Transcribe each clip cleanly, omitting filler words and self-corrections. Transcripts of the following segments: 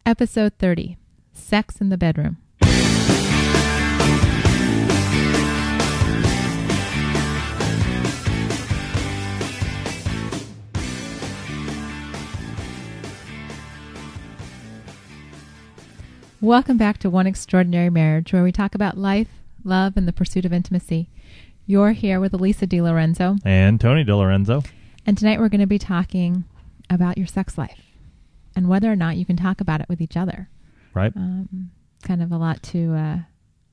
Episode 30, Sex in the Bedroom. Welcome back to One Extraordinary Marriage, where we talk about life, love, and the pursuit of intimacy. You're here with Elisa DiLorenzo. And Tony DiLorenzo. And tonight we're going to be talking about your sex life and whether or not you can talk about it with each other. Right. Kind of a lot to...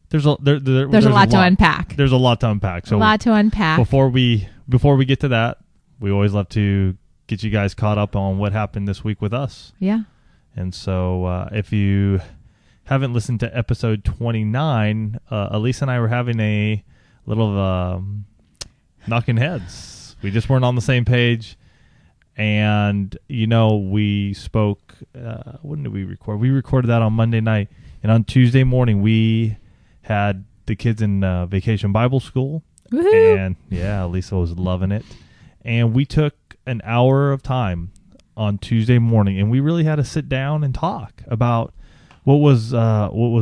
There's a lot to unpack. There's a lot to unpack. So a lot to unpack. Before we get to that, we always love to get you guys caught up on what happened this week with us. Yeah. And so if you haven't listened to episode 29, Elisa and I were having a little knocking heads. We just weren't on the same page. And, we spoke, when did we record? We recorded that on Monday night. And on Tuesday morning, we had the kids in Vacation Bible School. Woohoo! And, yeah, Elisa was loving it. And we took an hour of time on Tuesday morning, and we really had to sit down and talk about what was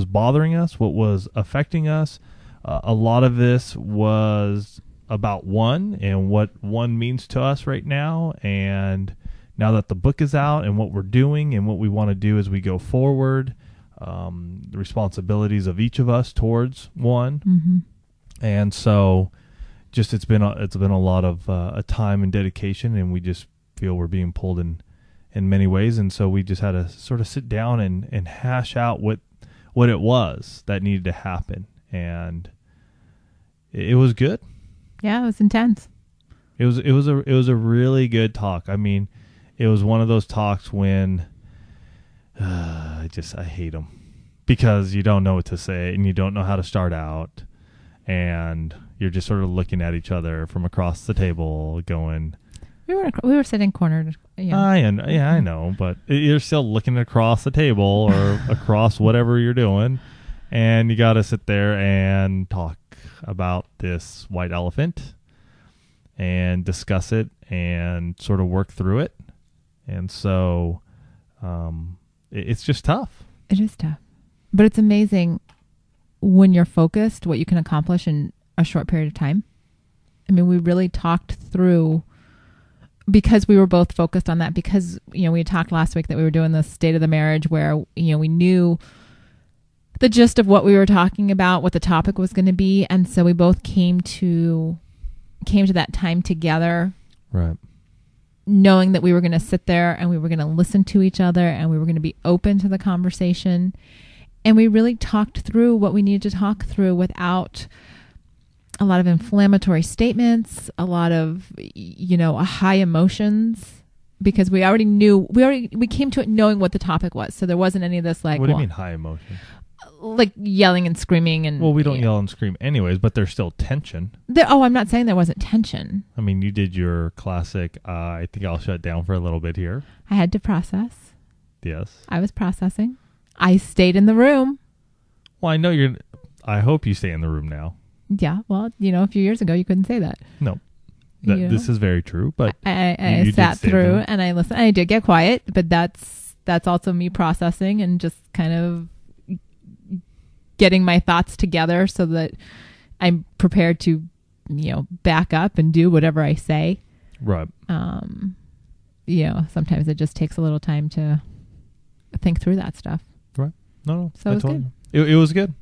bothering us, what was affecting us. A lot of this was about one and what one means to us right now, and now that the book is out and what we're doing and what we want to do as we go forward, the responsibilities of each of us towards one. Mm-hmm. And so just it's been a lot of a time and dedication, and we just feel we're being pulled in many ways, and so we just had to sort of sit down and hash out what it was that needed to happen, and it was good. Yeah, it was intense. It was a really good talk. I mean, it was one of those talks when I hate them because you don't know what to say and you don't know how to start out, and you're just sort of looking at each other from across the table going. We were sitting cornered. Yeah. I know, but you're still looking across the table or across whatever you're doing, and you got to sit there and talk about this white elephant and discuss it and sort of work through it. And so it's just tough. It is tough. But it's amazing when you're focused what you can accomplish in a short period of time. I mean, we really talked through, because we were both focused on that, because, we talked last week that we were doing the state of the marriage where, we knew the gist of what we were talking about, what the topic was going to be. And so we both came to that time together. Right. Knowing that we were going to sit there and we were going to listen to each other and we were going to be open to the conversation. And we really talked through what we needed to talk through without a lot of inflammatory statements, a lot of, high emotions, because we already knew, we came to it knowing what the topic was. So there wasn't any of this like, what do you mean high emotion? Like yelling and screaming and... Well, we don't yell and scream anyways, but there's still tension. I'm not saying there wasn't tension. I mean, you did your classic, I think I'll shut down for a little bit here. I had to process. Yes. I was processing. I stayed in the room. Well, I hope you stay in the room now. Yeah, well, a few years ago you couldn't say that. No, this is very true. But I sat through and I listened. I did get quiet, but that's also me processing and just kind of getting my thoughts together so that I'm prepared to, back up and do whatever I say. Right. Sometimes it just takes a little time to think through that stuff. Right. No. So it was good. It was good.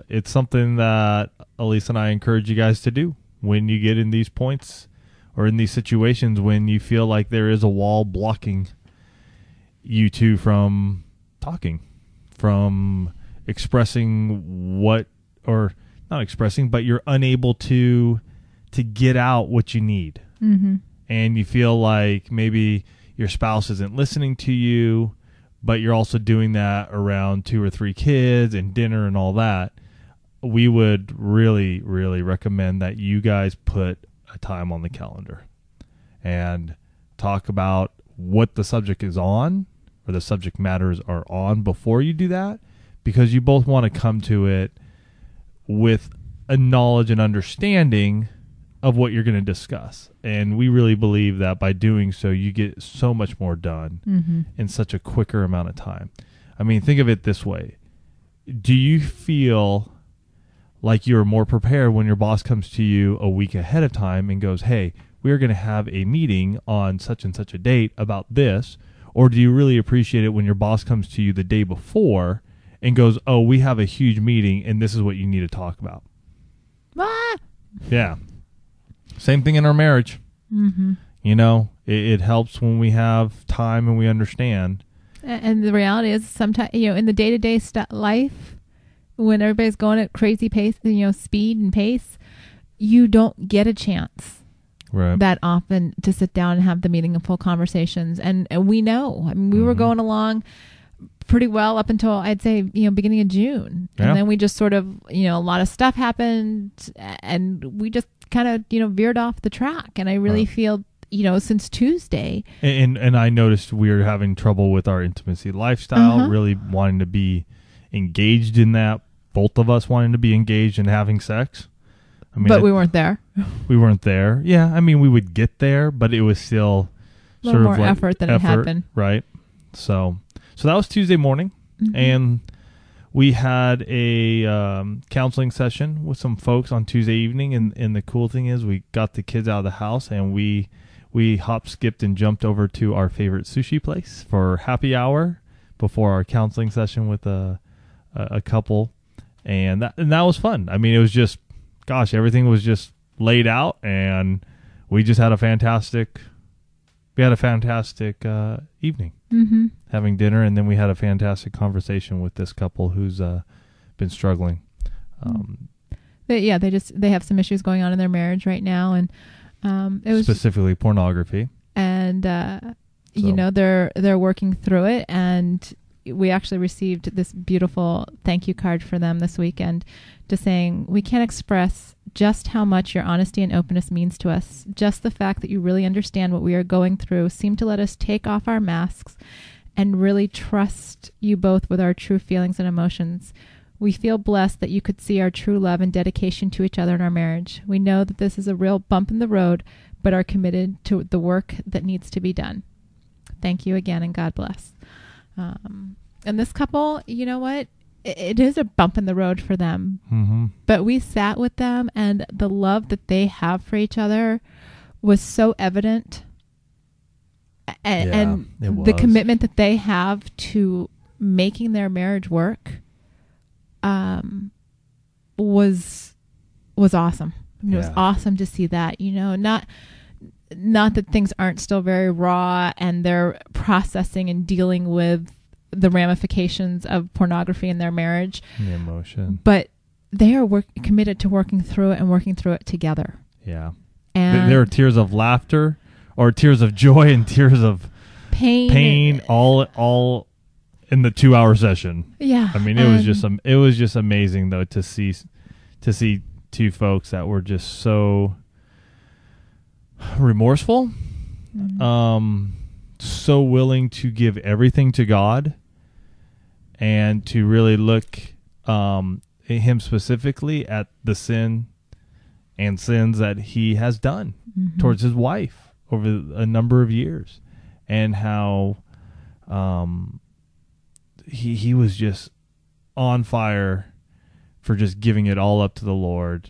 It's something that Elisa and I encourage you guys to do when you get in these points or in these situations when you feel like there is a wall blocking you two from talking, from expressing not expressing, but you're unable to get out what you need. Mm-hmm. And you feel like maybe your spouse isn't listening to you, but you're also doing that around 2 or 3 kids and dinner and all that. We would really, really recommend that you guys put a time on the calendar and talk about what the subject is on, or the subject matters are on, before you do that, because you both want to come to it with a knowledge and understanding of what you're going to discuss. And we really believe that by doing so, you get so much more done in such a quicker amount of time. I mean, think of it this way. Do you feel like you're more prepared when your boss comes to you a week ahead of time and goes, hey, we're going to have a meeting on such and such a date about this? Or do you really appreciate it when your boss comes to you the day before and goes, oh, we have a huge meeting and this is what you need to talk about? Ah! Yeah. Same thing in our marriage. You know, it helps when we have time and we understand. And the reality is sometimes, you know, in the day-to-day life, when everybody's going at crazy pace, you know, speed and pace, you don't get a chance that often to sit down and have the meaningful conversations. And we know, I mean, we were going along pretty well up until I'd say, you know, beginning of June. And then we just sort of, you know, a lot of stuff happened and we just kind of, you know, veered off the track. And I really feel, you know, since Tuesday. And I noticed we were having trouble with our intimacy lifestyle, really wanting to be engaged in that. Both of us wanting to be engaged in having sex. I mean, but we weren't there. We weren't there. Yeah, I mean, we would get there, but it was still a little more effort than it had been. Right. So that was Tuesday morning, and we had a counseling session with some folks on Tuesday evening. And the cool thing is, we got the kids out of the house, and we hopped, skipped, and jumped over to our favorite sushi place for happy hour before our counseling session with a couple, and that was fun. I mean, it was just, gosh, everything was just laid out, and we just had a fantastic evening having dinner, and then we had a fantastic conversation with this couple who's been struggling. They have some issues going on in their marriage right now, and it was specifically pornography, and you know, they're working through it. And we actually received this beautiful thank you card for them this weekend, just saying, we can't express just how much your honesty and openness means to us. Just the fact that you really understand what we are going through seem to let us take off our masks and really trust you both with our true feelings and emotions. We feel blessed that you could see our true love and dedication to each other in our marriage. We know that this is a real bump in the road, but are committed to the work that needs to be done. Thank you again, and God bless. And this couple, you know what? It is a bump in the road for them. But we sat with them, and the love that they have for each other was so evident. And the commitment that they have to making their marriage work was awesome. I mean, it was awesome to see that, you know, not that things aren't still very raw and they're processing and dealing with the ramifications of pornography in their marriage, the emotion, but they are committed to working through it and working through it together. Yeah. And there are tears of laughter, or tears of joy, and tears of pain all in the 2-hour session. Yeah. I mean, it was just amazing though to see two folks that were just so remorseful, so willing to give everything to God, and to really look him specifically at the sin and sins that he has done towards his wife over a number of years, and how he was just on fire for just giving it all up to the Lord,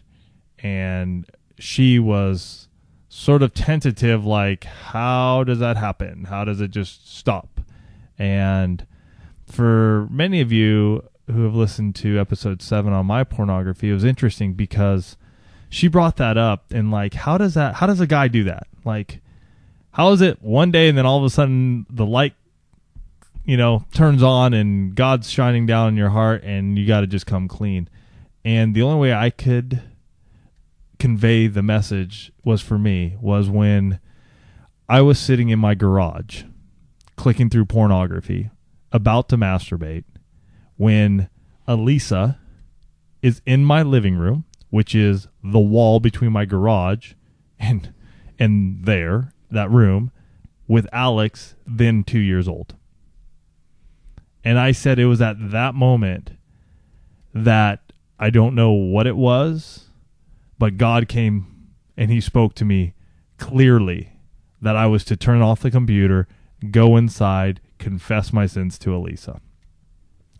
and she was sort of tentative, like, how does that happen? How does it just stop? And for many of you who have listened to episode 7 on my pornography, it was interesting because she brought that up, and like, how does a guy do that? Like, how is it one day and then all of a sudden the light, you know, turns on and God's shining down in your heart and you got to just come clean? And the only way I could convey the message was when I was sitting in my garage clicking through pornography, about to masturbate, when Elisa is in my living room, which is the wall between my garage and that room, with Alex, then 2 years old. And I said it was at that moment that I don't know what it was, but God came and he spoke to me clearly that I was to turn off the computer, go inside, confess my sins to Elisa.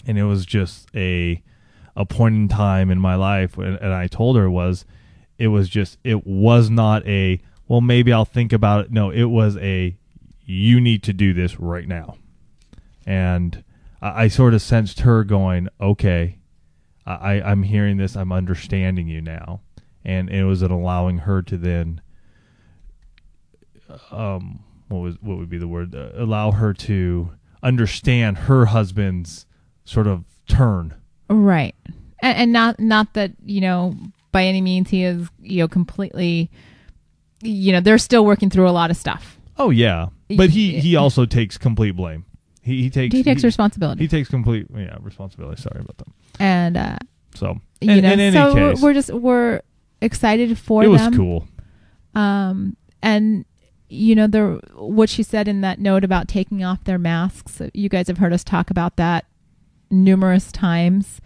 And it was just a point in time in my life, and I told her it was not a, well, maybe I'll think about it. No, it was a, you need to do this right now. And I sort of sensed her going, okay, I'm hearing this, I'm understanding you now. And it was an allowing her to then, what would be the word? Allow her to understand her husband's sort of turn. Right. And not that, by any means he is, completely, they're still working through a lot of stuff. Oh yeah. But he also takes complete blame. He takes responsibility. He takes complete responsibility. Sorry about that. And so in any case, we're excited for them. It was cool. And what she said in that note about taking off their masks, you guys have heard us talk about that numerous times.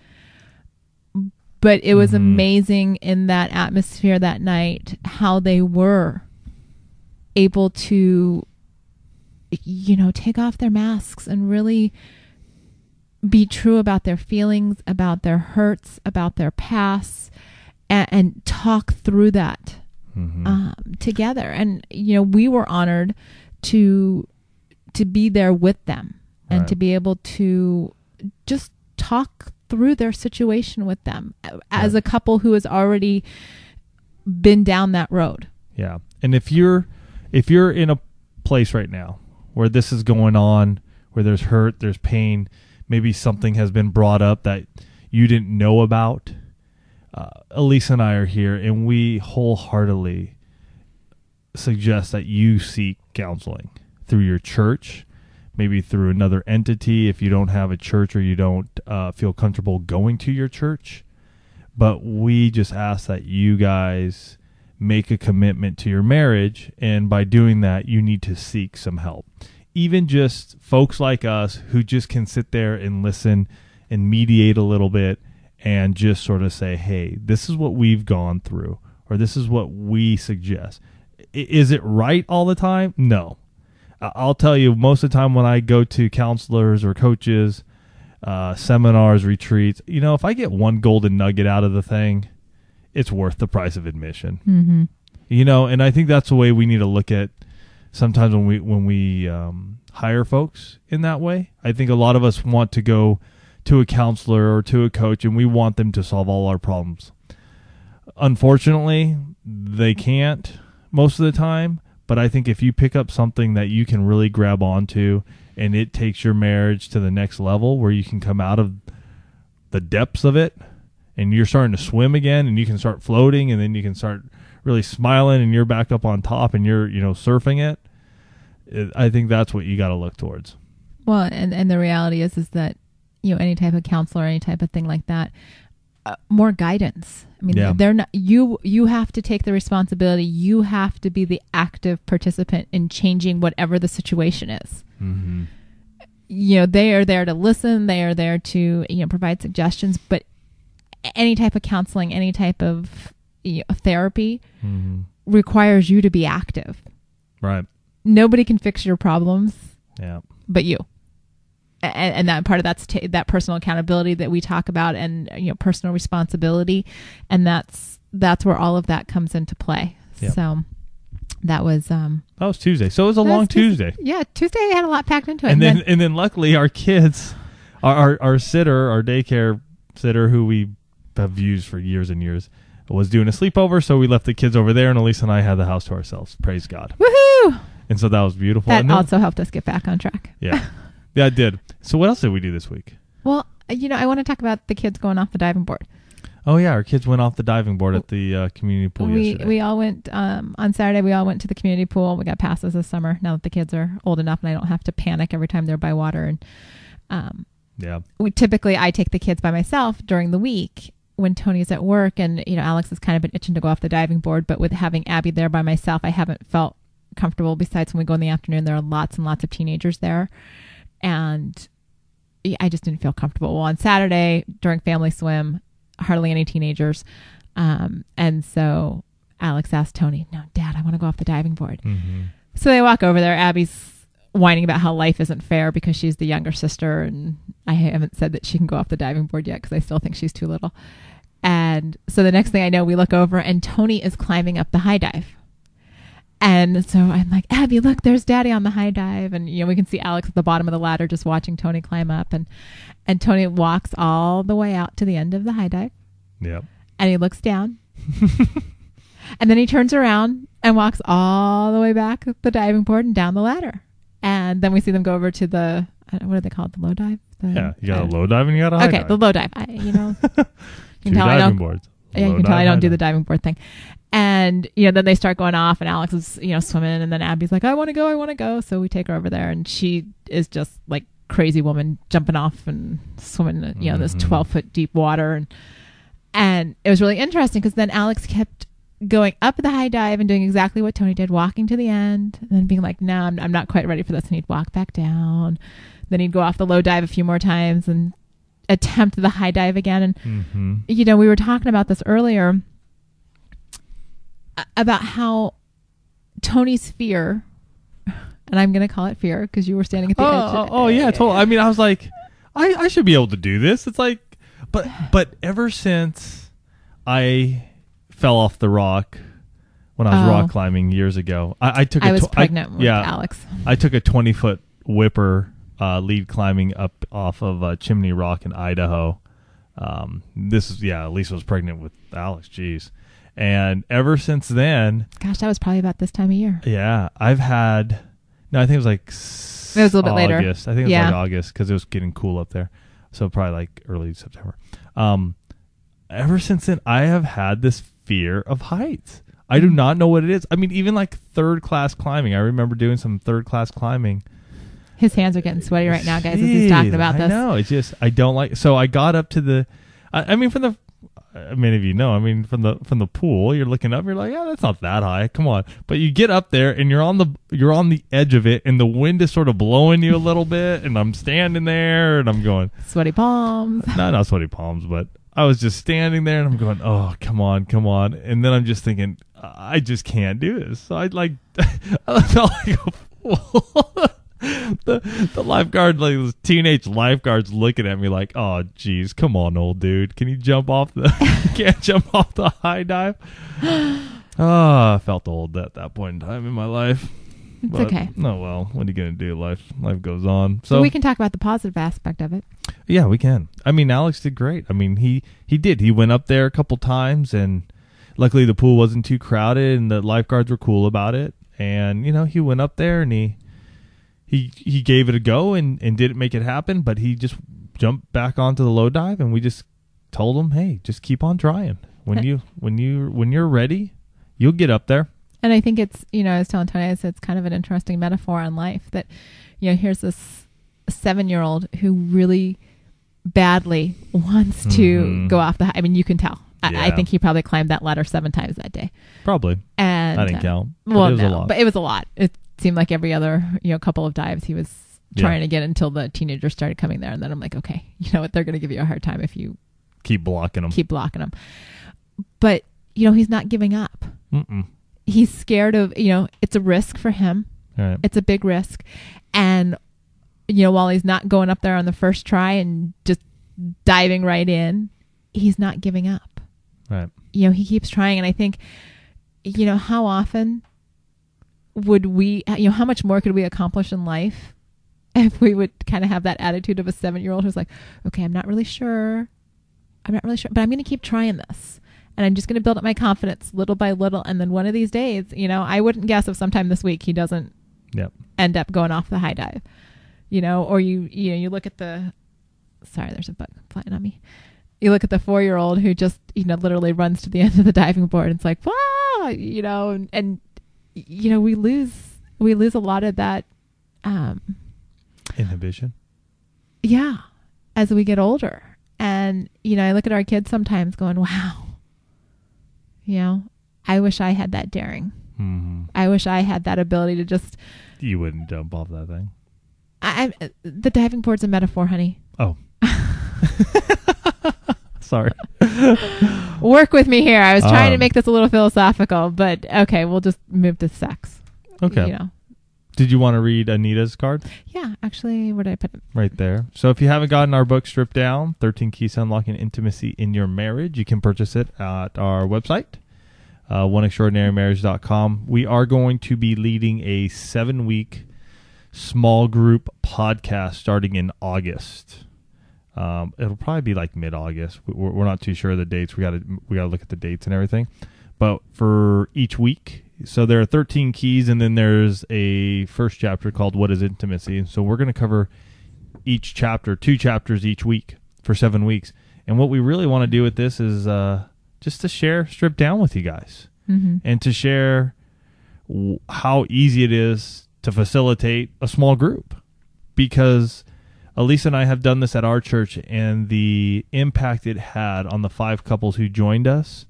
But it was amazing in that atmosphere that night how they were able to take off their masks and really be true about their feelings, about their hurts, about their pasts, and talk through that together. And we were honored to be there with them and to be able to just talk through their situation with them as a couple who has already been down that road. Yeah. And if you're in a place right now where this is going on, where there's hurt, there's pain, maybe something has been brought up that you didn't know about, Elisa and I are here, and we wholeheartedly suggest that you seek counseling through your church, maybe through another entity if you don't have a church or you don't feel comfortable going to your church. But we just ask that you guys make a commitment to your marriage, and by doing that, you need to seek some help. Even just folks like us who just can sit there and listen and mediate a little bit and just sort of say, hey, this is what we've gone through, or this is what we suggest. Is it right all the time? No. I'll tell you, most of the time when I go to counselors or coaches, seminars, retreats, if I get one golden nugget out of the thing, it's worth the price of admission. And I think that's the way we need to look at sometimes when we hire folks in that way. I think a lot of us want to go to a counselor or to a coach, and we want them to solve all our problems. Unfortunately, they can't most of the time. But I think if you pick up something that you can really grab onto and it takes your marriage to the next level where you can come out of the depths of it and you're starting to swim again and you can start floating and then you can start really smiling and you're back up on top and you're, surfing it, I think that's what you got to look towards. Well, and the reality is that, any type of counselor, any type of thing like that, more guidance. I mean, they're not, you have to take the responsibility. You have to be the active participant in changing whatever the situation is. They are there to listen. They are there to, provide suggestions, but any type of counseling, any type of therapy requires you to be active. Right. Nobody can fix your problems. Yeah. But you. And that part of that personal accountability that we talk about, and personal responsibility, and that's where all of that comes into play. Yep. So that was Tuesday. So it was a long Tuesday. Yeah, Tuesday had a lot packed into it. And then luckily our kids, our sitter, our daycare sitter, who we have used for years and years, was doing a sleepover. So we left the kids over there, and Elisa and I had the house to ourselves. Praise God. Woohoo! And so that was beautiful. That also helped us get back on track. Yeah. Yeah, it did. So what else did we do this week? Well, I want to talk about the kids going off the diving board. Oh, yeah. Our kids went off the diving board at the community pool yesterday. We all went, on Saturday, we all went to the community pool. We got passes this summer now that the kids are old enough and I don't have to panic every time they're by water. And I take the kids by myself during the week when Tony's at work. And, Alex has kind of been itching to go off the diving board. But with having Abby there by myself, I haven't felt comfortable. Besides, when we go in the afternoon, there are lots and lots of teenagers there. And I just didn't feel comfortable. Well, on Saturday during family swim, hardly any teenagers. And so Alex asked Tony, no, Dad, I want to go off the diving board. Mm-hmm. So they walk over there. Abby's whining about how life isn't fair because she's the younger sister. And I haven't said that she can go off the diving board yet because I still think she's too little. And so the next thing I know, we look over and Tony is climbing up the high dive. And so I'm like, Abby, look, there's Daddy on the high dive. And, you know, we can see Alex at the bottom of the ladder just watching Tony climb up. And Tony walks all the way out to the end of the high dive. Yep. And he looks down. And then he turns around and walks all the way back up the diving board and down the ladder. And then we see them go over to the, what do they call it? The low dive? Yeah. You got a low dive and you got a high dive. Okay, the low dive. You know, you Two diving boards. Yeah, you can tell I don't do the diving board thing. And, you know, then they start going off and Alex is, you know, swimming. And then Abby's like, I want to go. So we take her over there and she is just like crazy woman jumping off and swimming, you know, this 12-foot deep water. And it was really interesting because then Alex kept going up the high dive and doing exactly what Tony did, walking to the end and then being like, no, I'm not quite ready for this. And he'd walk back down. Then he'd go off the low dive a few more times and attempt the high dive again. And, you know, we were talking about this earlier about how Tony's fear, and I'm going to call it fear because you were standing at the edge. Oh, yeah, totally. I mean, I was like, I should be able to do this. It's like, but ever since I fell off the rock when I was rock climbing years ago, I was pregnant with Alex. I took a 20-foot whipper lead climbing up off of Chimney Rock in Idaho. Lisa was pregnant with Alex. Jeez. And ever since then, gosh, that was probably about this time of year. Yeah, I think it was like it was a little bit later. I think it was like August because it was getting cool up there. So probably like early September. Ever since then, I have had this fear of heights. I do not know what it is. I mean, even like third class climbing. I remember doing some third class climbing. His hands are getting sweaty right now, guys, as he's talking about this. No, it's just I don't like. So I got up to the. I mean, many of you know. I mean, from the pool, you're looking up. You're like, oh, that's not that high. Come on. But you get up there, and you're on the edge of it, and the wind is sort of blowing you a little bit, and I'm standing there, and I'm going sweaty palms. No, not sweaty palms, but I was just standing there, and I'm going, oh, come on, and then I'm just thinking, I just can't do this. So I felt like a fool. The lifeguard, like those teenage lifeguards, looking at me like, "Oh, geez, come on, old dude, can you jump off can't jump off the high dive?" I felt old at that point in time in my life. It's okay. Oh well, what are you gonna do? Life goes on. So we can talk about the positive aspect of it. Yeah, we can. I mean, Alex did great. I mean, he did. He went up there a couple times, and luckily the pool wasn't too crowded, and the lifeguards were cool about it. And you know, he went up there and he gave it a go and didn't make it happen, but he just jumped back onto the low dive, and we just told him, hey, just keep on trying. When you're ready, you'll get up there. And I think it's, you know, I was telling Tony, it's kind of an interesting metaphor on life that, you know, here's this 7-year-old who really badly wants to go off the high. I mean, you can tell. Yeah. I think he probably climbed that ladder 7 times that day. Probably. And I didn't count. Well, no, but it was a lot. It seemed like every other, you know, couple of dives he was trying to get until the teenagers started coming there. And then I'm like, okay, you know what? They're going to give you a hard time if you keep blocking them. But, you know, he's not giving up. He's scared of, you know, it's a risk for him. Right. It's a big risk. And, you know, while he's not going up there on the first try and just diving right in, he's not giving up. Right. You know, he keeps trying. And I think, you know, how often would we, you know, how much more could we accomplish in life if we would kind of have that attitude of a 7-year-old who's like, okay, I'm not really sure, but I'm going to keep trying this. And I'm just going to build up my confidence little by little. And then one of these days, you know, I wouldn't guess if sometime this week he doesn't end up going off the high dive, you know, or you look at sorry, there's a bug flying on me. You look at the 4-year-old who just, you know, literally runs to the end of the diving board and it's like, wow, you know, and you know, we lose a lot of that inhibition. Yeah. As we get older. And, you know, I look at our kids sometimes going, wow, you know, I wish I had that daring. I wish I had that ability to just. You wouldn't jump off that thing. The diving board's a metaphor, honey. Oh. Sorry. Work with me here. I was trying to Um, make this a little philosophical, but okay, we'll just move to sex. Okay. You know. Did you want to read Anita's card? Yeah, actually, where did I put it? Right there. So if you haven't gotten our book, Stripped Down, 13 Keys to Unlocking Intimacy in Your Marriage, you can purchase it at our website, oneextraordinarymarriage.com. We are going to be leading a 7-week small group podcast starting in August. It'll probably be like mid-August. We're not too sure of the dates. We got to look at the dates and everything. But for each week, so there are 13 keys, and then there's a first chapter called What is Intimacy? And so we're going to cover each chapter, 2 chapters each week for 7 weeks. And what we really want to do with this is just to share Stripped Down with you guys, and to share how easy it is to facilitate a small group. Because Elisa and I have done this at our church, and the impact it had on the 5 couples who joined us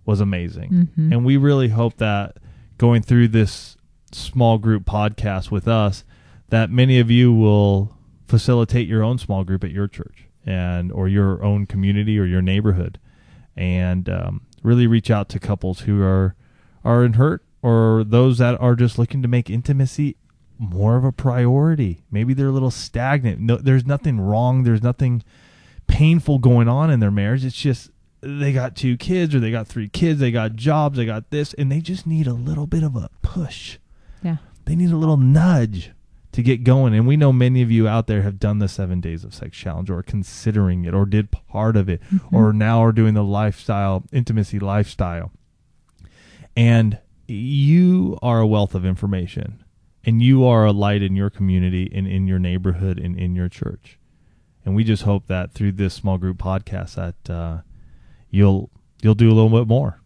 was amazing. And we really hope that going through this small group podcast with us, that many of you will facilitate your own small group at your church or your own community or your neighborhood, and really reach out to couples who are in hurt, or those that are just looking to make intimacy more of a priority. Maybe they're a little stagnant. No, there's nothing wrong. There's nothing painful going on in their marriage. It's just they got 2 kids, or they got 3 kids, they got jobs, they got this, and they just need a little bit of a push. Yeah. They need a little nudge to get going. And we know many of you out there have done the 7 Days of Sex Challenge, or considering it, or did part of it, or now are doing the intimacy lifestyle. And you are a wealth of information, and you are a light in your community and in your neighborhood and in your church. And we just hope that through this small group podcast that you'll do a little bit more.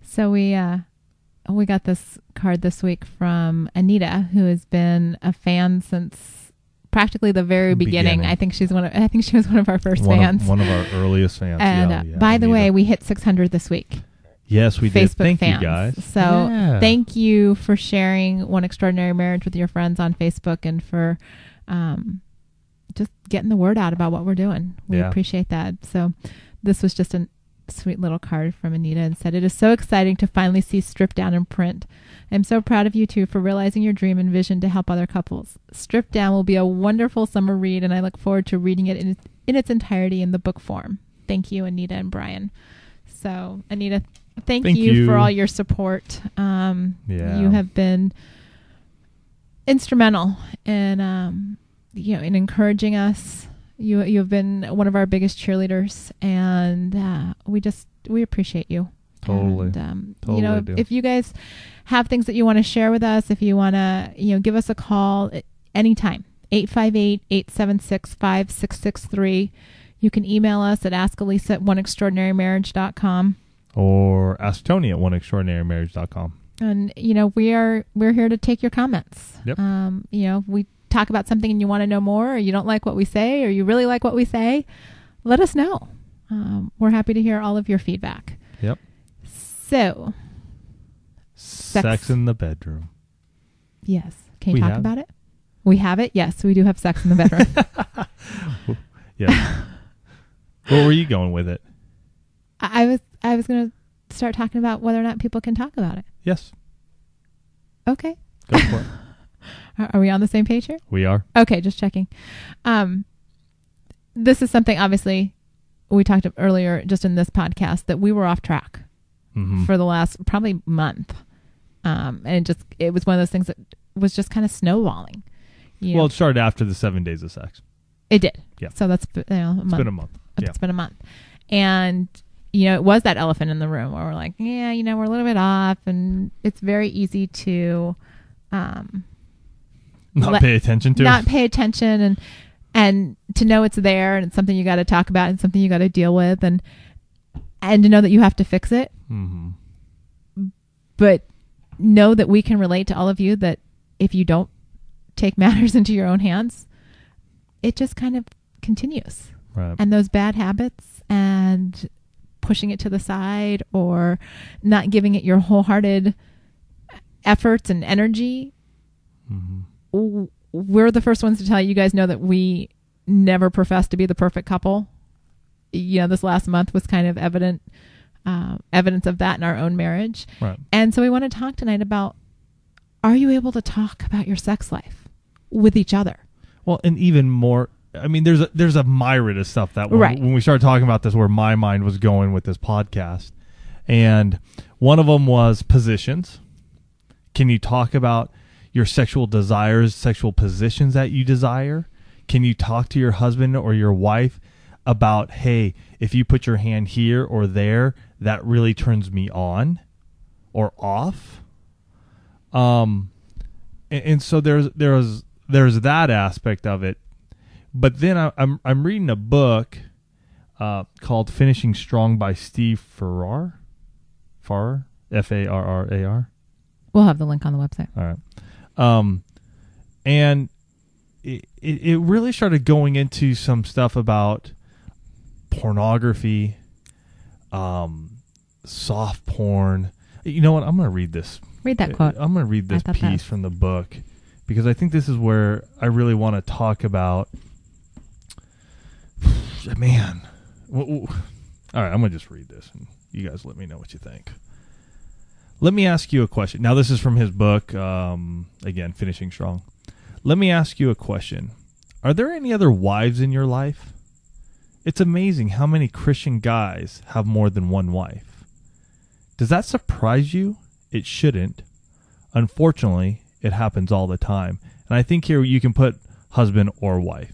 So we got this card this week from Anita, who has been a fan since practically the very beginning. I think she was one of our first fans. One of our earliest fans. And by the way, we hit 600 this week. Yes, we did. Facebook Thank fans. you, guys. So thank you for sharing One Extraordinary Marriage with your friends on Facebook, and for just getting the word out about what we're doing. We appreciate that. So this was just a sweet little card from Anita, and said, "It is so exciting to finally see Stripped Down in print. I'm so proud of you two for realizing your dream and vision to help other couples. Stripped Down will be a wonderful summer read, and I look forward to reading it in its entirety in the book form. Thank you, Anita and Brian." So, Anita, thank you for all your support. You have been instrumental in in encouraging us. You have been one of our biggest cheerleaders, and we appreciate you. Totally. And, totally if you guys have things that you want to share with us, if you want to, give us a call anytime, 858-876-5663. You can email us at askalisa@oneextraordinarymarriage.com. Or ask Tony at oneextraordinarymarriage.com. And, we're here to take your comments. Yep. We talk about something and you want to know more, or you don't like what we say, or you really like what we say, let us know. We're happy to hear all of your feedback. Yep. So, sex in the bedroom. Yes. Can you talk about it? We have it. Yes, we do have sex in the bedroom. Yeah. Where were you going with it? I was going to start talking about whether or not people can talk about it. Yes. Okay. Go for it. Are we on the same page here? We are. Okay, just checking. This is something, obviously, we talked about earlier just in this podcast, that we were off track for the last probably month. And it was one of those things that was just kind of snowballing. Well, it started after the 7 Days of Sex. It did. Yeah. So that's a month. It's been a month. It's been a month. And, it was that elephant in the room where we're like, we're a little bit off, and it's very easy to not pay attention to. Not pay attention, and to know it's there, and it's something you got to talk about, and something you got to deal with, and to know that you have to fix it. But know that we can relate to all of you, that if you don't take matters into your own hands, it just kind of continues. Right. And those bad habits and pushing it to the side, or not giving it your wholehearted efforts and energy, we're the first ones to tell you guys know that we never profess to be the perfect couple. this last month was kind of evidence of that in our own marriage. Right. And so we want to talk tonight about, are you able to talk about your sex life with each other? Well, and even more, I mean, there's a myriad of stuff that when we started talking about this, where my mind was going with this podcast. And one of them was positions. Can you talk about your sexual desires, sexual positions that you desire? Can you talk to your husband or your wife about, hey, if you put your hand here or there, that really turns me on or off? And so there's that aspect of it. But then I'm reading a book called Finishing Strong by Steve Farrar, Farrar. We'll have the link on the website. All right. And it really started going into some stuff about pornography, soft porn. You know what? I'm going to read this. Read that quote. I'm going to read this piece from the book, because I think this is where I really want to talk about. Man. All right, I'm going to just read this, and you guys let me know what you think. Let me ask you a question. Now, this is from his book, again, Finishing Strong. Let me ask you a question. Are there any other wives in your life? It's amazing how many Christian guys have more than one wife. Does that surprise you? It shouldn't. Unfortunately, it happens all the time. And I think here you can put husband or wife,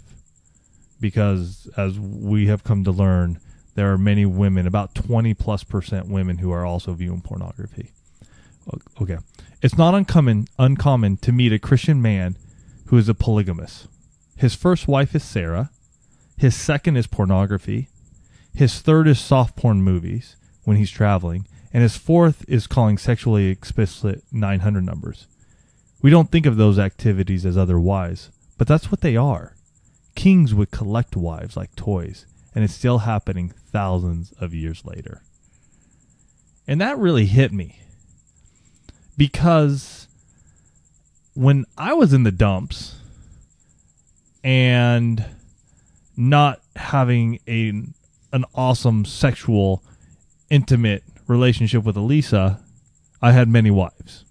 because as we have come to learn, there are many women, about 20+% women, who are also viewing pornography. Okay. It's not uncommon to meet a Christian man who is a polygamist. His first wife is Sarah. His second is pornography. His third is soft porn movies when he's traveling. And his fourth is calling sexually explicit 900 numbers. We don't think of those activities as other wives, but that's what they are. Kings would collect wives like toys, and it's still happening thousands of years later. And that really hit me, because when I was in the dumps and not having an awesome sexual, intimate relationship with Elisa, I had many wives.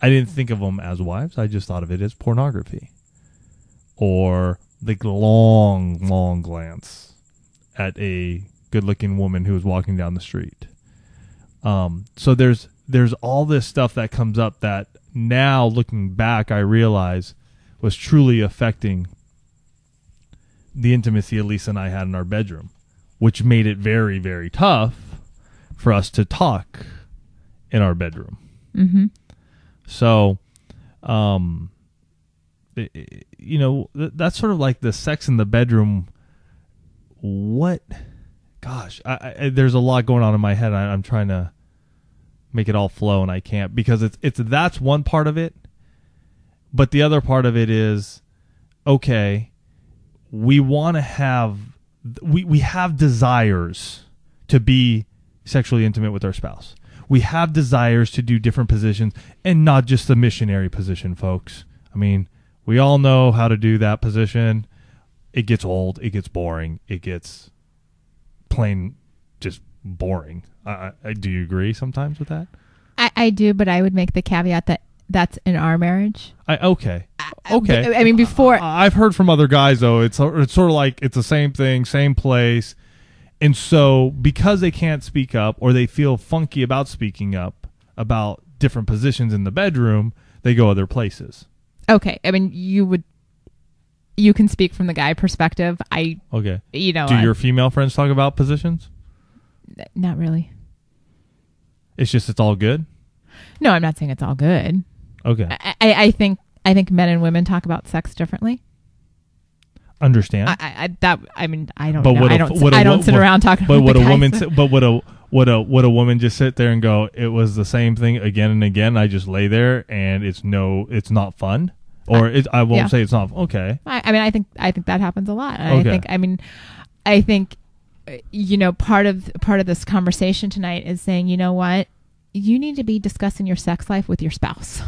I didn't think of them as wives. I just thought of it as pornography, or the long glance at a good-looking woman who was walking down the street. So there's all this stuff that comes up that now, looking back, I realize was truly affecting the intimacy Elisa and I had in our bedroom, which made it very, very tough for us to talk in our bedroom. Mm-hmm. So, that's sort of like the sex in the bedroom. Gosh, there's a lot going on in my head. I'm trying to make it all flow, and I can't, because that's one part of it. But the other part of it is, okay, we want to have, we have desires to be sexually intimate with our spouse. We have desires to do different positions, and not just the missionary position, folks. I mean, we all know how to do that position. It gets old. It gets boring. It gets plain just boring. Do you agree sometimes with that? I do, but I would make the caveat that that's in our marriage. Okay. I mean, before I've heard from other guys, though, it's sort of like it's the same thing, same place. And so because they can't speak up, or they feel funky about speaking up about different positions in the bedroom, they go other places. Okay. I mean, you can speak from the guy perspective. Okay. Do your female friends talk about positions? Not really. It's all good? No, I'm not saying it's all good. Okay. I think men and women talk about sex differently. Understand? I don't know. I don't sit around talking about would a woman would a woman just sit there and go, it was the same thing again and again, I just lay there and it's not fun? Or I won't say it's not okay. I think that happens a lot. Okay. I think part of this conversation tonight is saying, you know what? You need to be discussing your sex life with your spouse.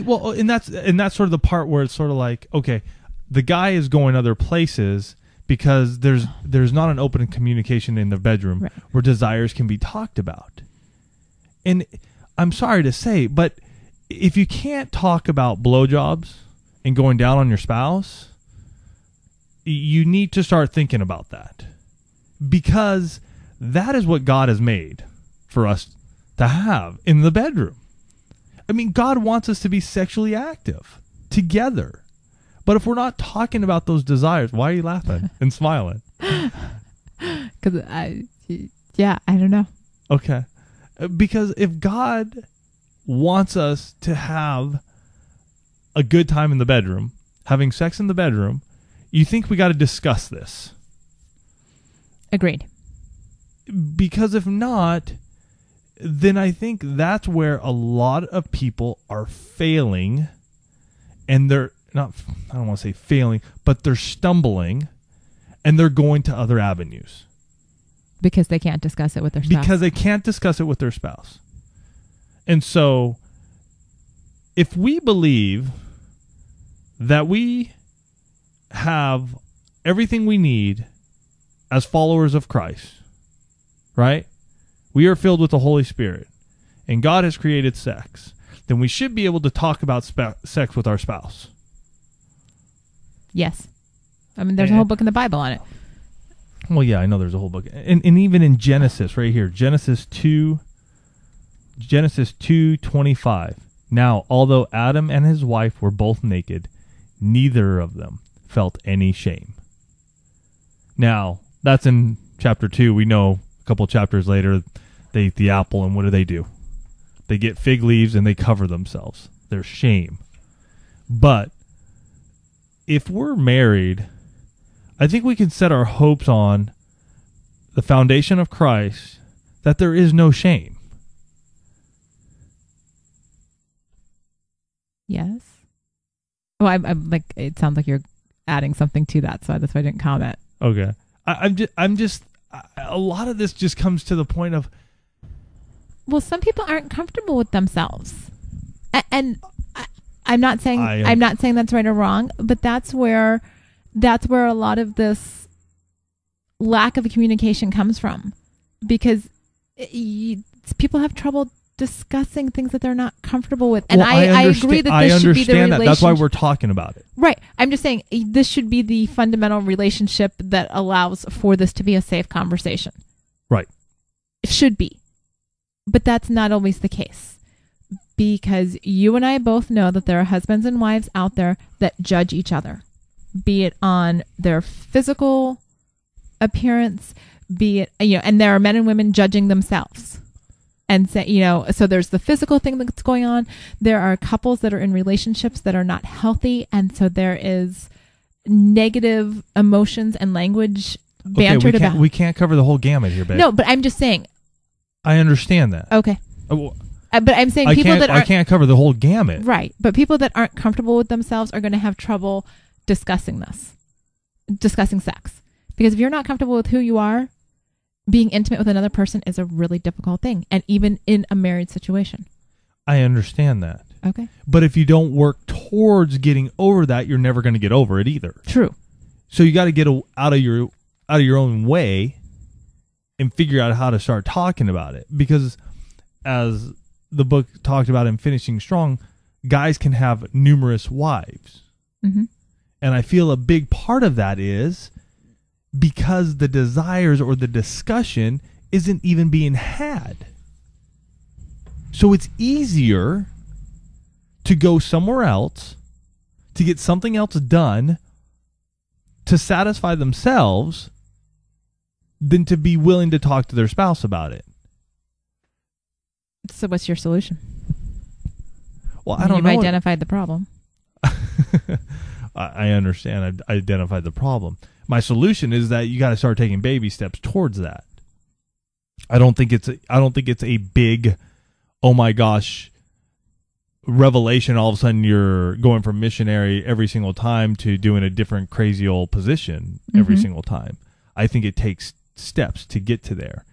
Well, and that's sort of the part where it's sort of like, okay, the guy is going other places because there's not an open communication in the bedroom Right. where desires can be talked about. And I'm sorry to say, but if you can't talk about blowjobs and going down on your spouse, you need to start thinking about that, because that is what God has made for us to have in the bedroom. I mean, God wants us to be sexually active together. But if we're not talking about those desires, why are you laughing and smiling? Because I don't know. Okay. Because if God wants us to have a good time in the bedroom, having sex in the bedroom, you think we got to discuss this. Agreed. Because if not, then I think that's where a lot of people are failing, and they're not, I don't want to say failing, but they're stumbling, and they're going to other avenues. Because they can't discuss it with their spouse. Because they can't discuss it with their spouse. And so, if we believe that we have everything we need as followers of Christ, right? We are filled with the Holy Spirit, and God has created sex, then we should be able to talk about sex with our spouse. Yes. I mean, there's a whole book in the Bible on it. Well, yeah, I know there's a whole book. And even in Genesis, right here, Genesis 2:25. Now, although Adam and his wife were both naked, neither of them felt any shame. Now, that's in chapter 2. We know a couple chapters later, they eat the apple, and what do? They get fig leaves and they cover themselves. There's shame. But if we're married, I think we can set our hopes on the foundation of Christ, that there is no shame. Yes. Well, I'm like, it sounds like you're adding something to that, so that's why I didn't comment. Okay. I'm just a lot of this just comes to the point of, well, some people aren't comfortable with themselves, and I'm not saying I'm not saying that's right or wrong, but that's where a lot of this lack of communication comes from, because people have trouble discussing things that they're not comfortable with. And I agree that this should be the relationship. That's why we're talking about it. Right. I'm just saying this should be the fundamental relationship that allows for this to be a safe conversation. Right. It should be. But that's not always the case. Because you and I both know that there are husbands and wives out there that judge each other, be it on their physical appearance, be it, and there are men and women judging themselves. And say, so there's the physical thing that's going on. There are couples that are in relationships that are not healthy. And so there is negative emotions and language bantered about. We can't cover the whole gamut here, babe. No, but I'm just saying. I understand that. Okay. But I'm saying I can't cover the whole gamut. Right. But people that aren't comfortable with themselves are going to have trouble discussing sex. Because if you're not comfortable with who you are, being intimate with another person is a really difficult thing, and even in a married situation. I understand that. Okay. But if you don't work towards getting over that, you're never going to get over it either. True. So you got to get out of your own way and figure out how to start talking about it, because as the book talked about in Finishing Strong, guys can have numerous wives. Mm-hmm. And I feel a big part of that is because the desires or the discussion isn't even being had. So it's easier to go somewhere else, to get something else done, to satisfy themselves, than to be willing to talk to their spouse about it. So what's your solution? Well, I don't know. You've identified the problem. I understand. I've identified the problem. My solution is that you got to start taking baby steps towards that. I don't think it's a big, oh my gosh, revelation. All of a sudden you're going from missionary every single time to doing a different crazy old position every single time. I think it takes steps to get to there.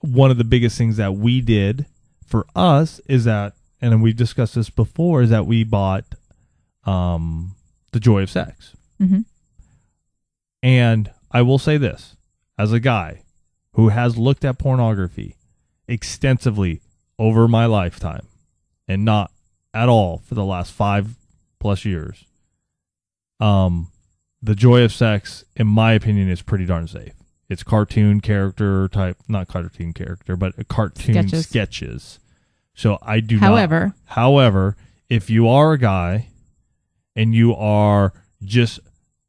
One of the biggest things that we did for us is that, and we've discussed this before, is that we bought The Joy of Sex. Mm-hmm. And I will say this, as a guy who has looked at pornography extensively over my lifetime and not at all for the last 5+ years, the joy of sex, in my opinion, is pretty darn safe. It's cartoon character type, not cartoon character, but a cartoon sketches. So I do not. However, if you are a guy and you are just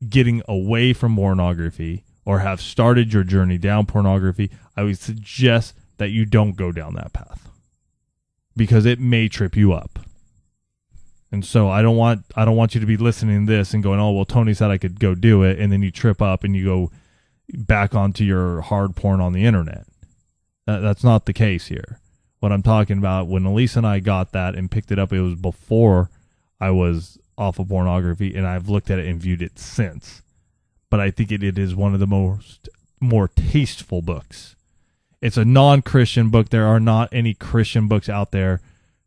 getting away from pornography or have started your journey down pornography, I would suggest that you don't go down that path because it may trip you up. And so I don't want you to be listening to this and going, oh, well, Tony said I could go do it. And then you trip up and you go back onto your hard porn on the internet. That's not the case here. What I'm talking about, when Elisa and I got that and picked it up, it was before I was off of pornography, and I've looked at it and viewed it since. But I think it is one of the more tasteful books. It's a non-Christian book. There are not any Christian books out there.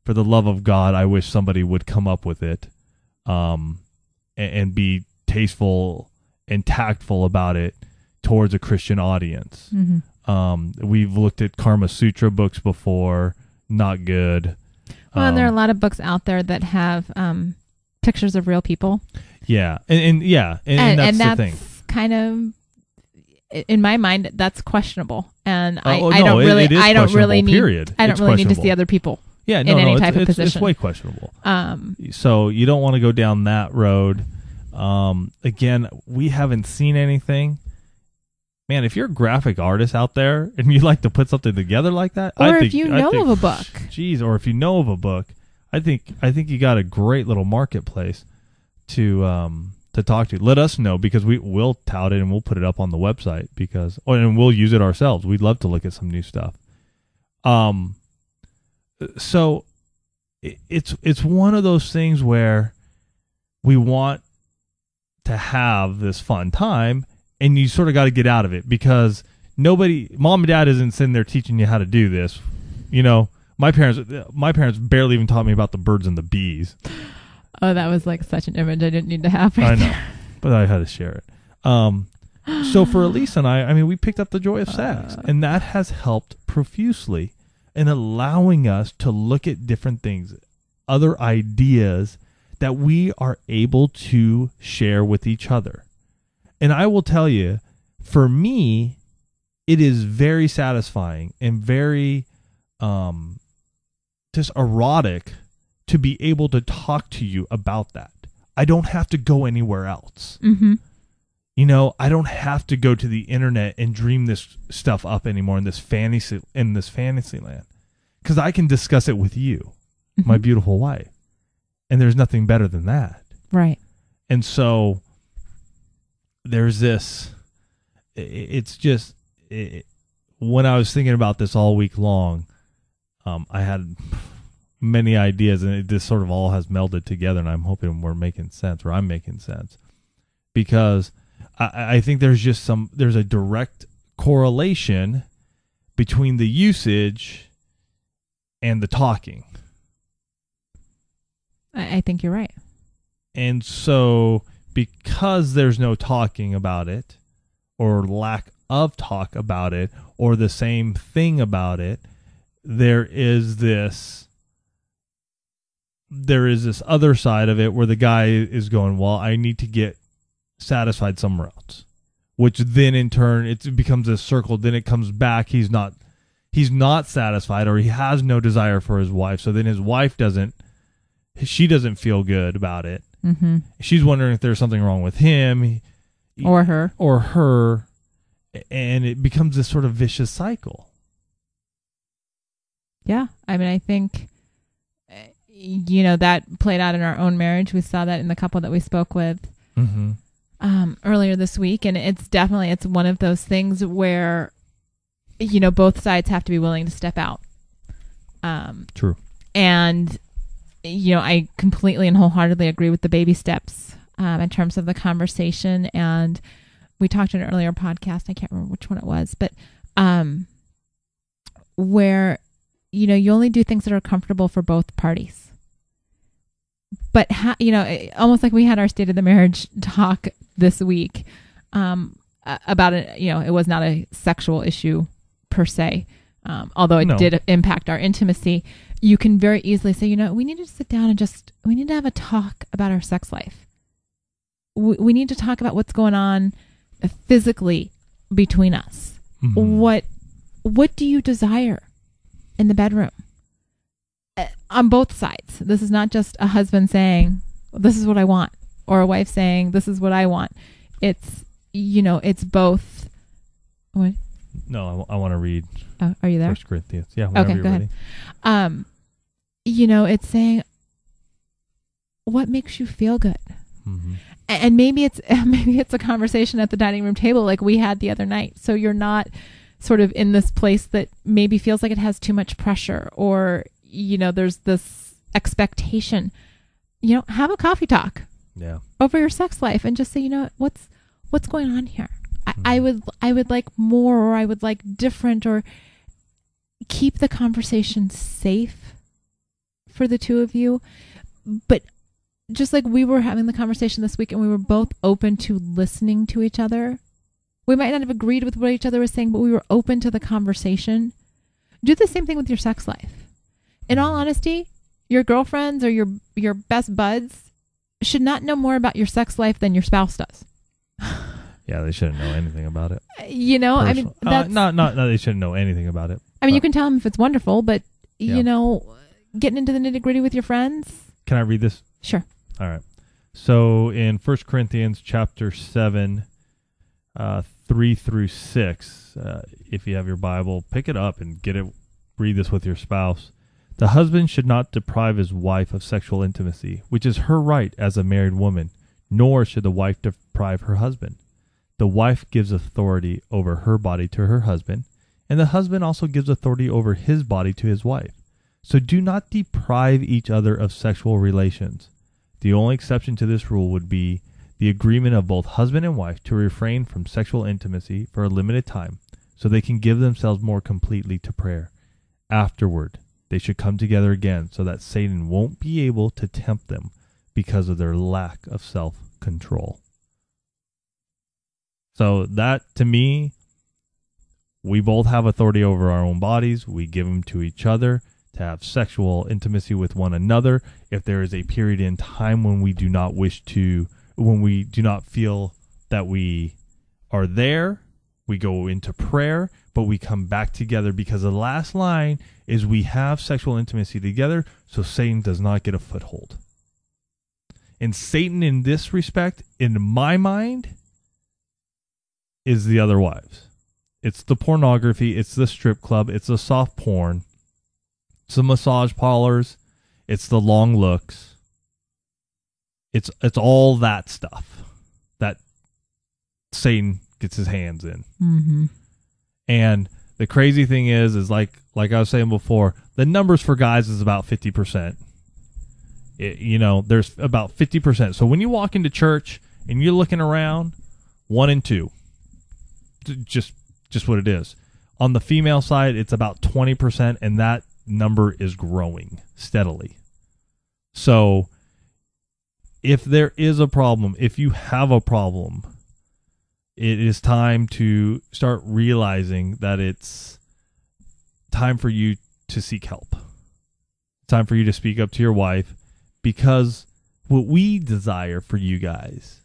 For the love of God, I wish somebody would come up with it and be tasteful and tactful about it towards a Christian audience. Mm-hmm. We've looked at Karma Sutra books before. Not good. Well, and there are a lot of books out there that have pictures of real people. Yeah. And that's the thing. Kind of, in my mind, that's questionable. And I don't really need to see other people. Yeah, in any type of position. It's way questionable. So you don't want to go down that road. Again, we haven't seen anything. Man, if you're a graphic artist out there and you like to put something together like that, or if you know of a book, or if you know of a book, I think you got a great little marketplace to talk to. Let us know, because we'll tout it and we'll put it up on the website and we'll use it ourselves. We'd love to look at some new stuff. So it's one of those things where we want to have this fun time, and you sort of got to get out of it, because mom and dad isn't sitting there teaching you how to do this. You know, my parents barely even taught me about the birds and the bees. Oh, that was like such an image I didn't need to have. I know, but I had to share it. So for Elisa and I mean, we picked up the joy of sex, and that has helped profusely in allowing us to look at different things, other ideas that we are able to share with each other. And I will tell you, for me, it is very satisfying and very just erotic to be able to talk to you about that. I don't have to go anywhere else. Mm-hmm. You know, I don't have to go to the internet and dream this stuff up anymore in this fantasy land, because I can discuss it with you, mm-hmm. my beautiful wife, and there's nothing better than that. Right. And so there's this. It's just when I was thinking about this all week long, I had many ideas, and this sort of all has melded together, and I'm hoping I'm making sense, because I think there's a direct correlation between the usage and the talking. I think you're right. And so because there's no talking about it, or lack of talk about it, or the same thing about it, there is this other side of it where the guy is going, well, I need to get satisfied somewhere else, which then in turn it becomes a circle. Then it comes back. He's not satisfied, or he has no desire for his wife. So then his wife doesn't feel good about it. Mm-hmm. She's wondering if there's something wrong with him or her, and it becomes this sort of vicious cycle. Yeah. I mean, I think, that played out in our own marriage. We saw that in the couple that we spoke with. Mm-hmm. Earlier this week, and it's one of those things where both sides have to be willing to step out. True. And I completely and wholeheartedly agree with the baby steps in terms of the conversation. And we talked in an earlier podcast, I can't remember which one it was, but where you only do things that are comfortable for both parties. But almost like we had our state of the marriage talk this week. about it. You know, it was not a sexual issue per se, although it No. did impact our intimacy. You can very easily say, you know, we need to sit down and we need to have a talk about our sex life. We need to talk about what's going on physically between us. Mhm. What do you desire in the bedroom? On both sides. This is not just a husband saying, this is what I want, or a wife saying, this is what I want. It's, you know, it's both. What? No, I want to read Are you there? 1 Corinthians. Yeah, whenever Okay, you're go ready. ahead. You know, it's saying, what makes you feel good? Mhm. And maybe it's a conversation at the dining room table like we had the other night. So you're not sort of in this place that maybe feels like it has too much pressure, or, you know, there's this expectation. You know, have a coffee talk Yeah. over your sex life and just say, you know, what's going on here? I would like more, or I would like different, or keep the conversation safe for the two of you. But just like we were having the conversation this week and we were both open to listening to each other. We might not have agreed with what each other was saying, but we were open to the conversation. Do the same thing with your sex life. In all honesty, your girlfriends or your best buds should not know more about your sex life than your spouse does. Yeah, they shouldn't know anything about it. You know, I mean, that's, not they shouldn't know anything about it. I mean, but- you can tell them if it's wonderful, but Yeah. you know, getting into the nitty gritty with your friends. Can I read this? Sure. All right. So in 1 Corinthians chapter 7, 3 through 6, if you have your Bible, pick it up and read this with your spouse. The husband should not deprive his wife of sexual intimacy, which is her right as a married woman, nor should the wife deprive her husband. The wife gives authority over her body to her husband, and the husband also gives authority over his body to his wife. So do not deprive each other of sexual relations. The only exception to this rule would be the agreement of both husband and wife to refrain from sexual intimacy for a limited time, so they can give themselves more completely to prayer. Afterward, they should come together again so that Satan won't be able to tempt them because of their lack of self-control. So that, to me, we both have authority over our own bodies. We give them to each other to have sexual intimacy with one another. If there is a period in time when we do not feel that we are there, we go into prayer, but we come back together, because the last line is we have sexual intimacy together so Satan does not get a foothold. And Satan, in this respect, in my mind, is the other wives. It's the pornography, it's the strip club, it's the soft porn, it's the massage parlors, it's the long looks. It's all that stuff that Satan gets his hands in. Mm-hmm. And the crazy thing is like I was saying before, the numbers for guys is about 50%. There's about 50%. So when you walk into church and you're looking around, 1 and 2. Just what it is. On the female side, it's about 20%, and that number is growing steadily. So if there is a problem, if you have a problem, it is time to start realizing that it's time for you to seek help. Time for you to speak up to your wife, because what we desire for you guys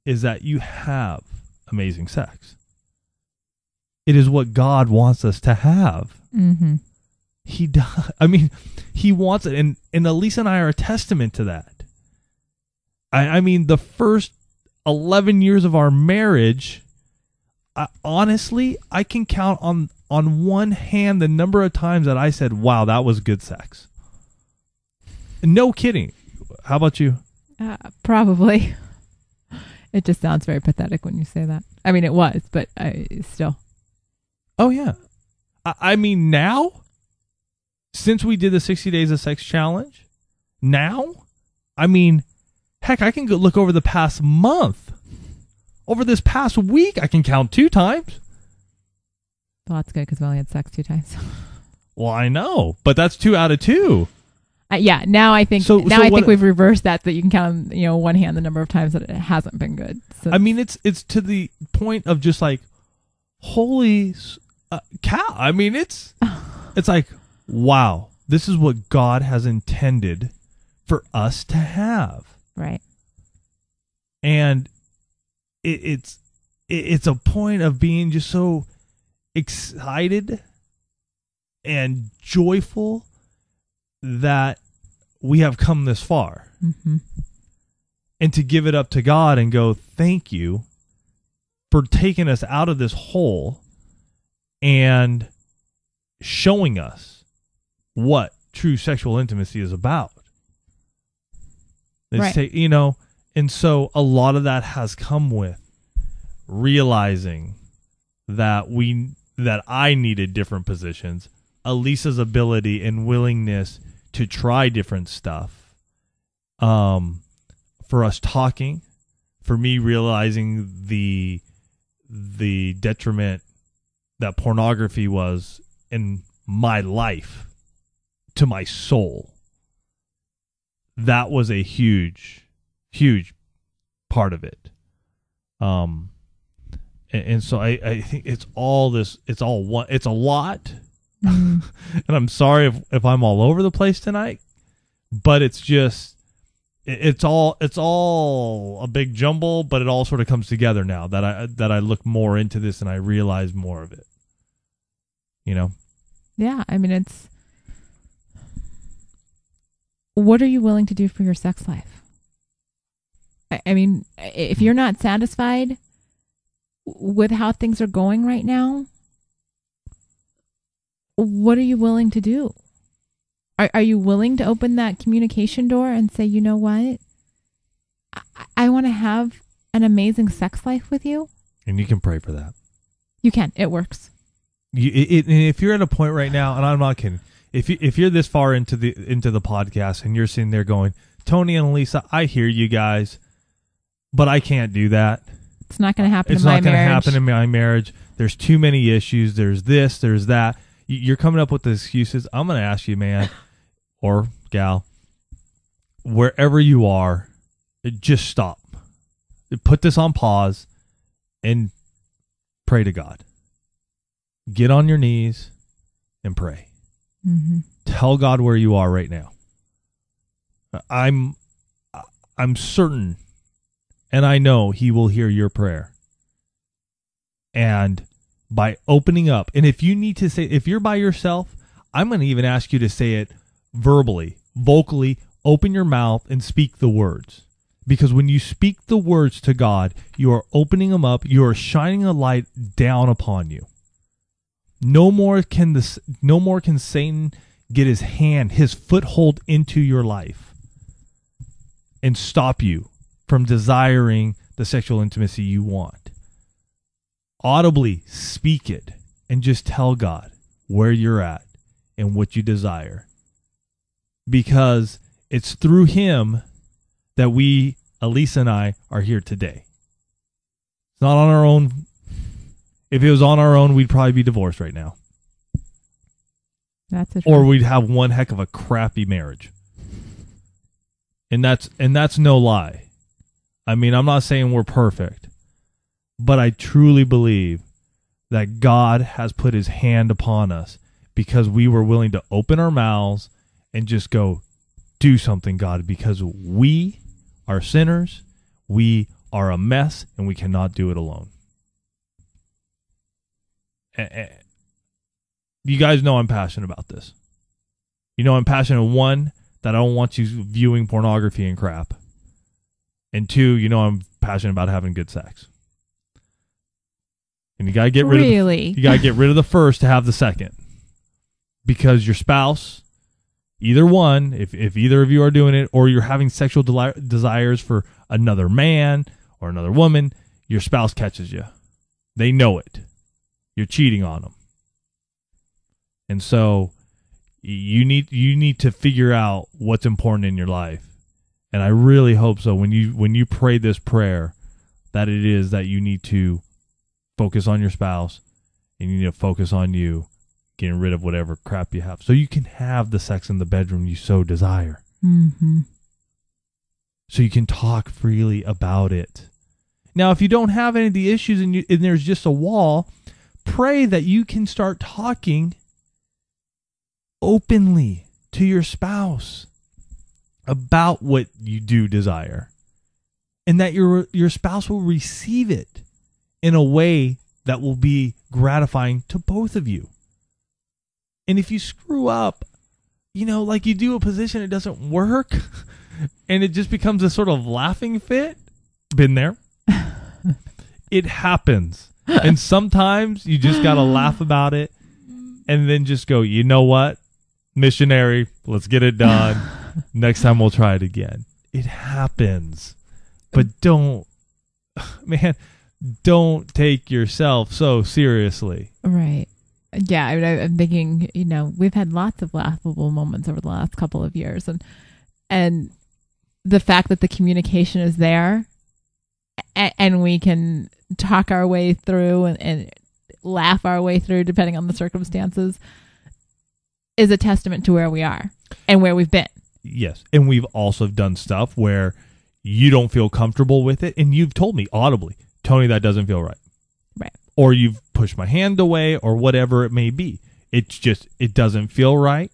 is that you have amazing sex. It is what God wants us to have. Mm-hmm. He does. I mean, he wants it. And Elisa and I are a testament to that. I mean, the first 11 years of our marriage, honestly, I can count on one hand the number of times that I said, wow, that was good sex. No kidding. How about you? Probably. It just sounds very pathetic when you say that. I mean, it was, but still. Oh, yeah. I mean, now, since we did the 60 Days of Sex Challenge, now, I mean, heck, I can go look over the past month. Over this past week, I can count 2 times. Well, that's good because we only had sex 2 times. Well, I know, but that's 2 out of 2. Yeah, now I think So I think what- we've reversed that you can count on, one hand the number of times that it hasn't been good. So, I mean, it's to the point of just like, holy cow. I mean, it's like, wow, this is what God has intended for us to have. right. And it's a point of being just so excited and joyful that we have come this far. Mm-hmm. And to give it up to God and go, thank you for taking us out of this hole and showing us what true sexual intimacy is about. Right. And so a lot of that has come with realizing that I needed different positions, Elisa's ability and willingness to try different stuff, for us talking, for me realizing the detriment that pornography was in my life to my soul. That was a huge part of it. And so I think it's all one, it's a lot. Mm. And I'm sorry if I'm all over the place tonight, but it's just, it's all a big jumble, but it all sort of comes together now that I look more into this and I realize more of it. Yeah, I mean, it's, what are you willing to do for your sex life? I mean, if you're not satisfied with how things are going right now, what are you willing to do? Are you willing to open that communication door and say, you know what? I want to have an amazing sex life with you? And you can pray for that. You can. It works. If you're at a point right now, and I'm not kidding, if you're this far into the podcast and you're sitting there going, Tony and Elisa, I hear you guys, but I can't do that. It's not going to happen in It's my not going to marriage. happen in my marriage. There's too many issues. There's this, there's that. You're coming up with the excuses. I'm going to ask you, man, or gal, wherever you are, just stop. Put this on pause and pray to God. Get on your knees and pray. Mm-hmm. Tell God where you are right now. I'm certain, and I know He will hear your prayer. And by opening up, and if you need to say, if you're by yourself, I'm going to even ask you to say it verbally, vocally, open your mouth and speak the words. Because when you speak the words to God, you are opening them up, you are shining a light down upon you. No more can Satan get his foothold into your life and stop you from desiring the sexual intimacy you want. Audibly speak it and just tell God where you're at and what you desire. Because it's through Him that we, Elisa and I, are here today. It's not on our own. If it was on our own, we'd probably be divorced right now. That's it. Or we'd have one heck of a crappy marriage. And that's no lie. I mean, I'm not saying we're perfect, but I truly believe that God has put His hand upon us because we were willing to open our mouths and just go, do something, God, because we are sinners, we are a mess, and we cannot do it alone. You guys know I'm passionate about this. You know I'm passionate, one, that I don't want you viewing pornography and crap. And two, you know I'm passionate about having good sex. And you gotta get rid really? you gotta get rid of the first to have the second. Because your spouse, either one, if either of you are doing it, or you're having sexual desires for another man or another woman, your spouse catches you. They know it. You're cheating on them. And so you need to figure out what's important in your life. And I really hope so when you pray this prayer that it is that you need to focus on your spouse and you need to focus on you getting rid of whatever crap you have, so you can have the sex in the bedroom you so desire. Mm-hmm. So you can talk freely about it. Now, if you don't have any of the issues and there's just a wall, pray that you can start talking openly to your spouse about what you do desire, and that your spouse will receive it in a way that will be gratifying to both of you. And if you screw up, like you do a position, it doesn't work, and it just becomes a sort of laughing fit. Been there. It happens. And sometimes you just got to laugh about it and then just go, you know what? Missionary, let's get it done. Next time we'll try it again. It happens. But don't take yourself so seriously. Right. Yeah, I'm thinking, we've had lots of laughable moments over the last couple of years, and the fact that the communication is there, and we can talk our way through and laugh our way through, depending on the circumstances, is a testament to where we are and where we've been. Yes, and we've also done stuff where you don't feel comfortable with it, and you've told me audibly, Tony, that doesn't feel right. Right. Or you've pushed my hand away, or whatever it may be. It's just, it doesn't feel right.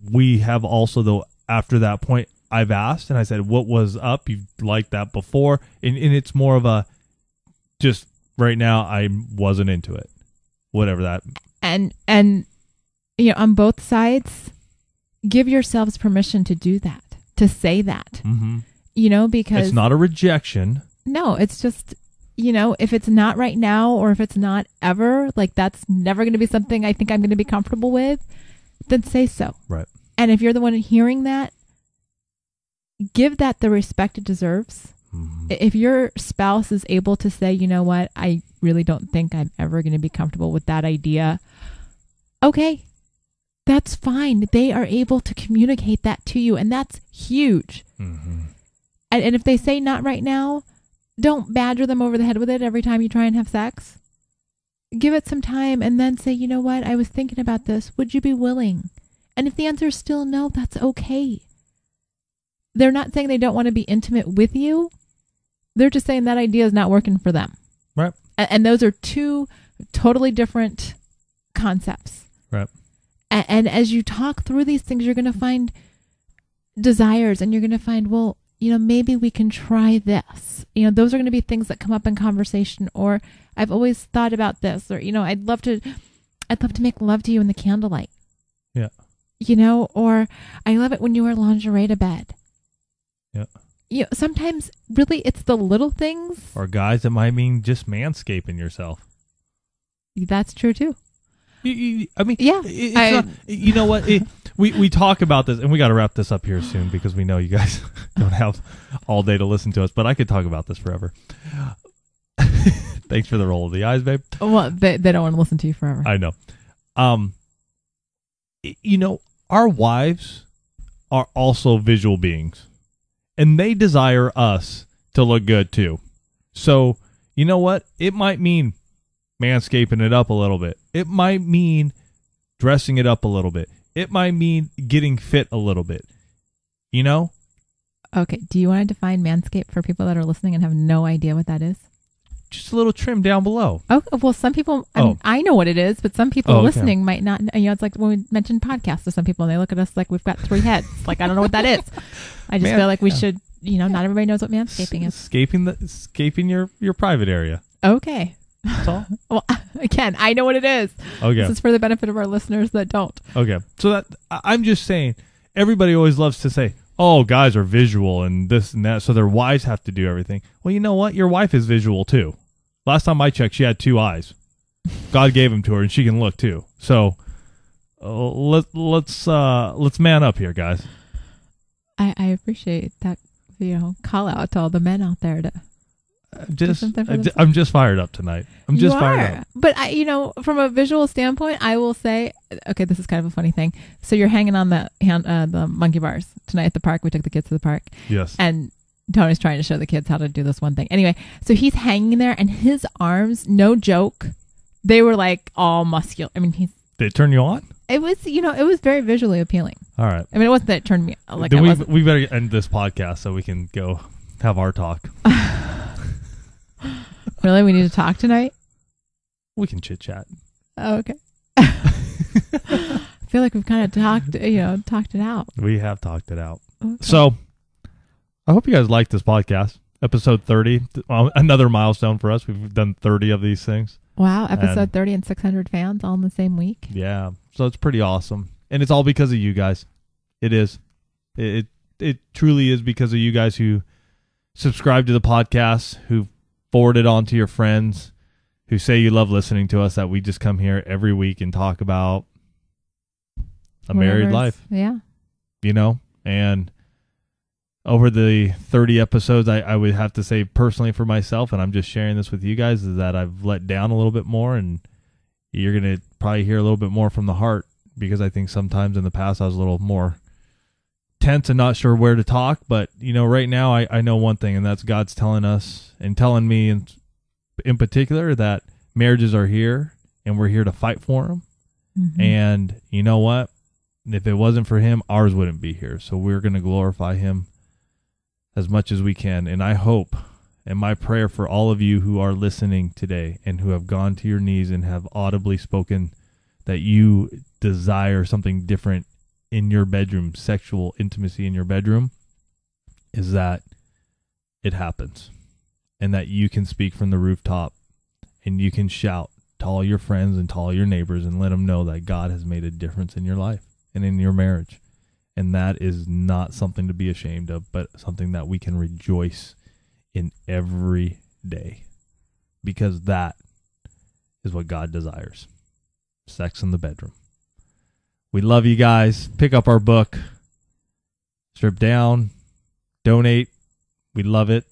We have also, though, after that point, I've asked and I said, what was up? You've liked that before. And it's more of a, just right now, I wasn't into it. Whatever that. And on both sides, give yourselves permission to do that, to say that. Mm-hmm. Because it's not a rejection. No, it's just, if it's not right now, or if it's not ever, like that's never going to be something I think I'm going to be comfortable with, then say so. Right. And if you're the one hearing that, give that the respect it deserves. Mm-hmm. If your spouse is able to say, you know what, I really don't think I'm ever going to be comfortable with that idea. Okay, that's fine. They are able to communicate that to you, and that's huge. Mm-hmm. And if they say not right now, don't badger them over the head with it every time you try and have sex. Give it some time and then say, you know what, I was thinking about this. Would you be willing? And if the answer is still no, that's okay. They're not saying they don't want to be intimate with you. They're just saying that idea is not working for them. Right. And those are two totally different concepts. Right. And as you talk through these things, you're going to find desires, and you're going to find, well, maybe we can try this. Those are going to be things that come up in conversation, or I've always thought about this, or, I'd love to make love to you in the candlelight. Yeah. Or I love it when you wear lingerie to bed. Yeah. Sometimes really it's the little things. Or guys, it might mean just manscaping yourself. That's true too. I mean, yeah. It's not, you know what? We talk about this, and we got to wrap this up here soon because we know you guys don't have all day to listen to us. But I could talk about this forever. Thanks for the roll of the eyes, babe. Well, they don't want to listen to you forever. I know. Our wives are also visual beings, and they desire us to look good too. So, you know what? It might mean manscaping it up a little bit. It might mean dressing it up a little bit. It might mean getting fit a little bit. Okay. Do you want to define Manscaped for people that are listening and have no idea what that is? Just a little trim down below. Oh, well, some people, I know what it is, but some people listening might not. It's like when we mentioned podcasts to some people, and they look at us like we've got three heads. Like, I don't know what that is. I just feel like we should, not everybody knows what manscaping is. Scaping your private area. Okay. That's all. Well, again, I know what it is. Okay. This is for the benefit of our listeners that don't. Okay. So I'm just saying, everybody always loves to say, oh, guys are visual and this and that, so their wives have to do everything. Well, you know what? Your wife is visual too. Last time I checked, she had 2 eyes. God gave them to her, and she can look too. So let's man up here, guys. I appreciate that, call out to all the men out there to. I'm just fired up tonight. Fired up. But from a visual standpoint, I will say, okay, this is kind of a funny thing. So you're hanging on the monkey bars tonight at the park. We took the kids to the park. Yes. And Tony's trying to show the kids how to do this one thing. Anyway, so he's hanging there, and his arms, no joke, they were like all muscular. I mean, Did it turn you on? It was, it was very visually appealing. All right. I mean, it wasn't that it turned me like Then I wasn't. we better end this podcast so we can go have our talk. Really? We need to talk tonight? We can chit chat. Oh, okay. I feel like we've kind of talked it out. We have talked it out. Okay. So I hope you guys like this podcast. Episode 30, another milestone for us. We've done 30 of these things. Wow. Episode 30 and 600 fans all in the same week. Yeah. So it's pretty awesome. And it's all because of you guys. It is. It truly is because of you guys who subscribe to the podcast, who forward it on to your friends, who say you love listening to us, that we just come here every week and talk about a married life. Yeah. And over the 30 episodes, I would have to say personally for myself, and I'm just sharing this with you guys, is that I've let down a little bit more, and you're going to probably hear a little bit more from the heart, because I think sometimes in the past I was a little more tense and not sure where to talk. But, right now I know one thing, and that's God's telling us and telling me in particular that marriages are here and we're here to fight for them. Mm-hmm. And you know what? If it wasn't for him, ours wouldn't be here. So we're going to glorify him as much as we can. And I hope, and my prayer for all of you who are listening today and who have gone to your knees and have audibly spoken that you desire something different in your bedroom, sexual intimacy in your bedroom, is that it happens. And that you can speak from the rooftop and you can shout to all your friends and to all your neighbors and let them know that God has made a difference in your life and in your marriage. And that is not something to be ashamed of, but something that we can rejoice in every day, because that is what God desires. Sex in the bedroom. We love you guys. Pick up our book. Strip Down. Donate. We love it.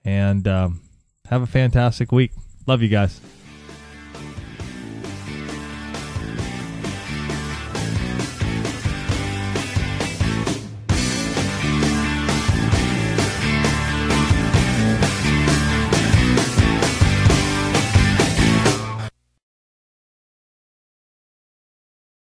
And have a fantastic week. Love you guys.